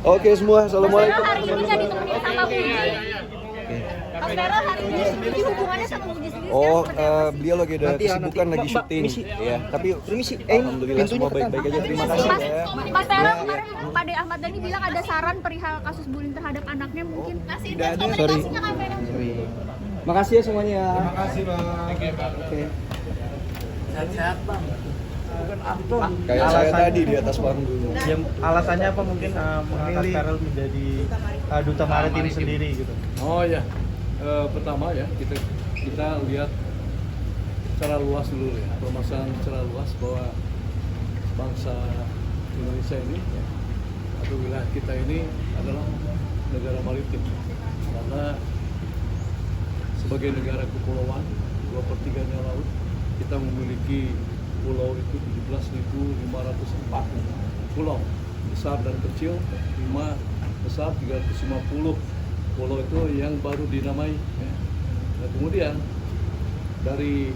Oke semua, assalamualaikum. Hari ini nggak ditemenin sama Budi. Mas Vero hari ini hubungannya sama Budi sendiri Beliau lagi ada kesibukan lagi syuting, ya. Tapi alhamdulillah semua baik-baik aja. Terima kasih ya. Mas Vero kemarin Pak De Ahmad Dhani bilang ada saran perihal kasus bullying terhadap anaknya mungkin. Tidak ada. Komunikasinya Kak Vero. Makasih ya semuanya. Terima kasih bang. Oke. Sehat-sehat bang. Bukan aktor. Kayak saya tadi di atas panggung. Ya, alasannya apa mungkin mengangkat Karel menjadi duta maritim sendiri gitu? Oh ya, pertama ya kita lihat secara luas dulu ya, permasalahan secara luas bahwa bangsa Indonesia ini ya, atau wilayah kita ini adalah negara maritim karena sebagai negara kepulauan 2/3-nya laut, kita memiliki pulau itu 17.504 pulau besar dan kecil, 5 besar 350 pulau itu yang baru dinamai ya. Nah, kemudian dari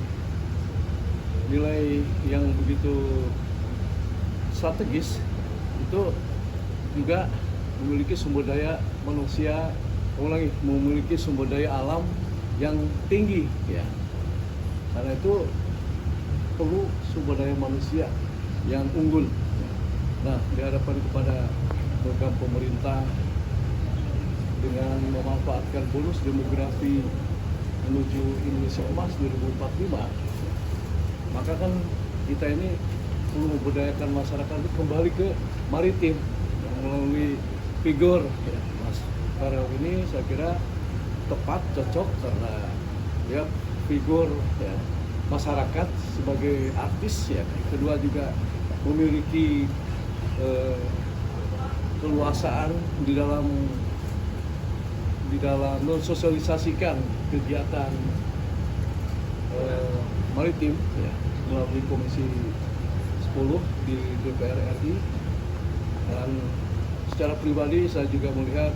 nilai yang begitu strategis itu juga memiliki sumber daya manusia, memiliki sumber daya alam yang tinggi ya. Karena itu perlu sumber daya manusia yang unggul. Nah, dihadapkan kepada program pemerintah dengan memanfaatkan bonus demografi menuju Indonesia Emas 2045, maka kan kita ini perlu memberdayakan masyarakat itu kembali ke maritim melalui figur ya, Mas Karel ini saya kira tepat, cocok karena ya figur ya masyarakat sebagai artis ya, kedua juga memiliki keluasaan di dalam mensosialisasikan kegiatan maritim ya, melalui Komisi 10 di DPR RI. Dan secara pribadi saya juga melihat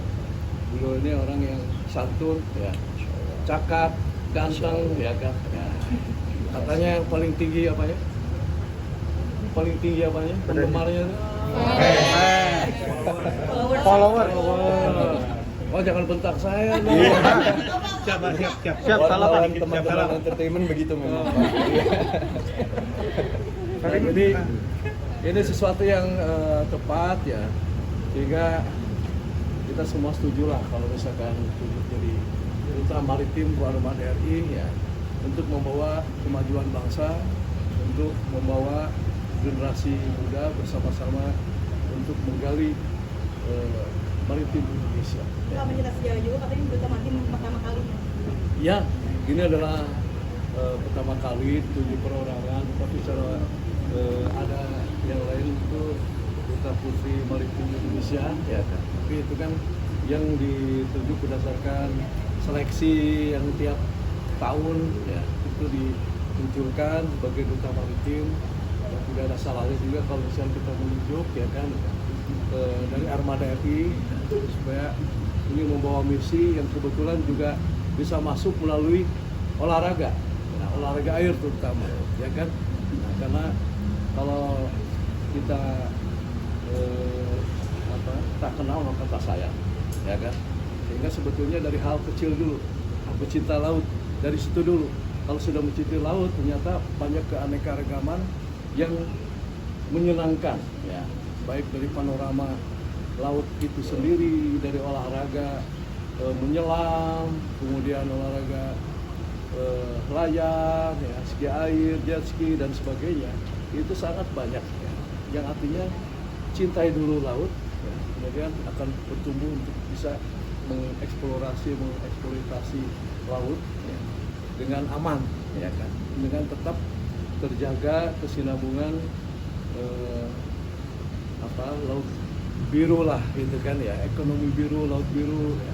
beliau ini orang yang santun ya, cakap, ganteng ya kan ya. Katanya yang paling tinggi apanya? Paling tinggi apanya? Penggemarnya Follower. Oh jangan bentak saya dong. Siap salah Pak. Teman-teman entertainment begitu memang. Ini sesuatu yang tepat ya, sehingga kita semua setuju lah kalau misalkan tunjuk jadi duta maritim Muhammad RI ya, untuk membawa kemajuan bangsa, untuk membawa generasi muda bersama-sama untuk menggali maritim Indonesia. Pak menjelaskan sejauh juga katanya duta maritim pertama kali. Ya, ini adalah pertama kali 7 perorangan, tapi secara ada yang lain itu duta putri maritim Indonesia ya kan. Tapi itu kan yang ditunjuk berdasarkan seleksi yang tiap tahun ya, itu dimunculkan sebagai duta maritim. Dan tidak ada salahnya juga kalau misalnya kita menunjuk ya kan dari armada RI supaya ini membawa misi yang kebetulan juga bisa masuk melalui olahraga, nah, olahraga air terutama ya kan. Nah, karena kalau kita tak kenal maka tak sayang ya kan, sehingga sebetulnya dari hal kecil dulu, aku cinta laut, dari situ dulu. Kalau sudah mencintai laut ternyata banyak keanekaragaman yang menyenangkan ya, baik dari panorama laut itu sendiri, dari olahraga menyelam, kemudian olahraga layar ya, ski air, jet ski dan sebagainya, itu sangat banyak ya, yang artinya cintai dulu laut ya, kemudian akan bertumbuh untuk bisa mengeksploitasi laut ya, dengan aman ya kan, dengan tetap terjaga kesinambungan laut biru lah gitu kan ya, ekonomi biru, laut biru ya.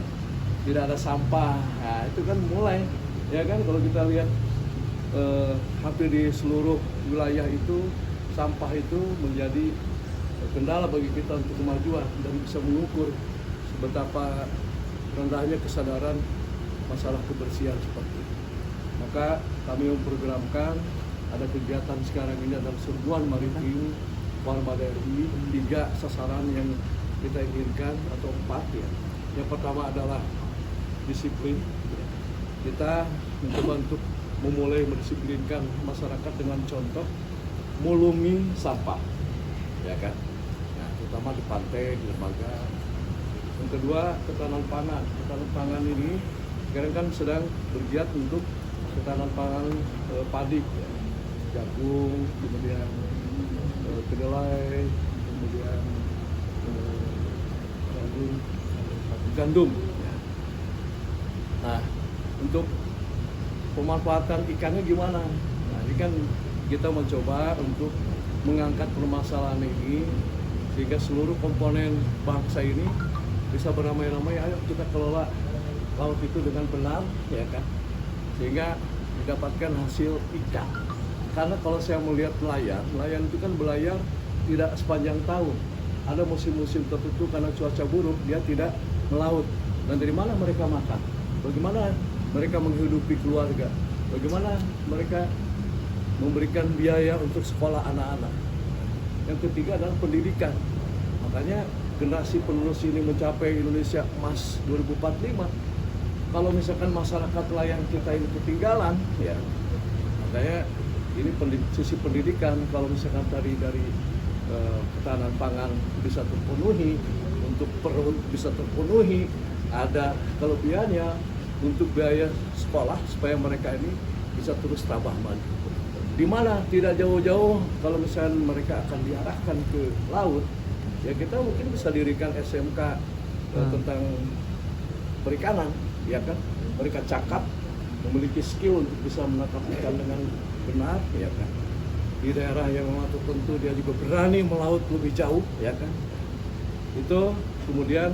Tidak ada sampah. Nah, itu kan mulai ya kan, kalau kita lihat hampir di seluruh wilayah itu sampah itu menjadi kendala bagi kita untuk kemajuan dan bisa mengukur betapa rendahnya kesadaran masalah kebersihan seperti itu. Maka kami memprogramkan ada kegiatan sekarang ini adalah serbuan maritim Armada RI 3 sasaran yang kita inginkan atau 4 ya. Yang pertama adalah disiplin. Kita mencoba untuk memulai mendisiplinkan masyarakat dengan contoh mulungi sampah, ya kan? Nah, terutama di pantai, di lembaga. Yang kedua, ketahanan pangan. Ketahanan pangan ini sekarang kan sedang bergiat untuk ketahanan pangan padi, ya. Jagung, kemudian kedelai, kemudian gandum. Nah, untuk pemanfaatan ikannya gimana? Nah, ini kan kita mencoba untuk mengangkat permasalahan ini sehingga seluruh komponen bangsa ini bisa beramai-ramai, ayo kita kelola laut itu dengan benar, ya kan? Sehingga didapatkan hasil ikan. Karena kalau saya melihat nelayan itu kan berlayar tidak sepanjang tahun. Ada musim-musim tertentu karena cuaca buruk dia tidak melaut. Dan dari mana mereka makan? Bagaimana mereka menghidupi keluarga? Bagaimana mereka memberikan biaya untuk sekolah anak-anak? Yang ketiga adalah pendidikan. Makanya generasi penerus ini mencapai Indonesia Emas 2045. Kalau misalkan masyarakat nelayan kita ini ketinggalan, ya makanya ini sisi pendidikan. Kalau misalkan tadi dari ketahanan pangan bisa terpenuhi, untuk perut bisa terpenuhi, ada kelebihannya untuk biaya sekolah supaya mereka ini bisa terus tambah maju. Di mana tidak jauh-jauh kalau misalnya mereka akan diarahkan ke laut, ya kita mungkin bisa dirikan SMK tentang perikanan, ya kan? Mereka cakap, memiliki skill untuk bisa menangkap ikan dengan benar, ya kan? Di daerah yang memang tertentu dia juga berani melaut lebih jauh, ya kan? Itu kemudian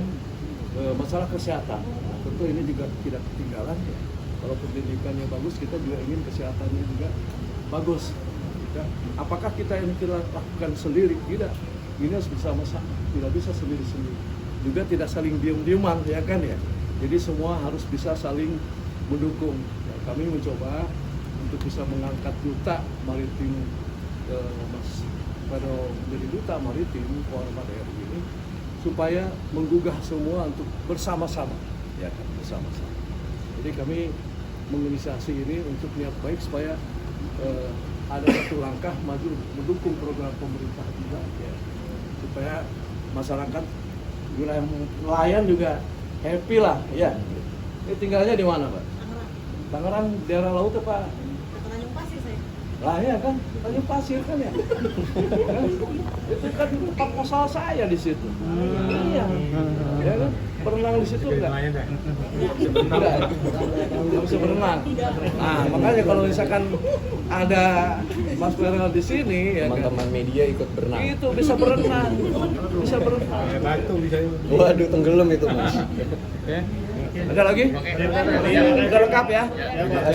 masalah kesehatan. Nah, tentu ini juga tidak ketinggalan, ya. Kalau pendidikannya bagus, kita juga ingin kesehatannya juga bagus. Ya. Apakah kita ini kita lakukan sendiri? Tidak. Ini harus bersama-sama. Tidak bisa sendiri-sendiri. Juga tidak saling diam-diaman, ya kan ya. Jadi semua harus bisa saling mendukung. Ya, kami mencoba untuk bisa mengangkat duta maritim pada menjadi duta maritim Armada RI ini supaya menggugah semua untuk bersama-sama, ya kan, bersama-sama. Jadi kami menginisiasi ini untuk niat baik supaya ada satu langkah maju mendukung program pemerintah juga, ya, supaya masyarakat wilayah nelayan juga happy lah, ya. Ini tinggalnya di mana, Pak? Tangerang, daerah laut apa? Tanjung Pasir saya. Lah ya kan, Tanjung Pasir kan ya. Itu kan tempat kosal saya di situ. Iya. Ya kan? Berenang di situ enggak? Enggak. Enggak bisa berenang. Nah, makanya kalau misalkan ada Mas Feral di sini ya Teman-teman media ikut berenang. itu bisa berenang. Bisa berenang. Waduh, tenggelam itu, Mas. Ada lagi? Udah lengkap ya?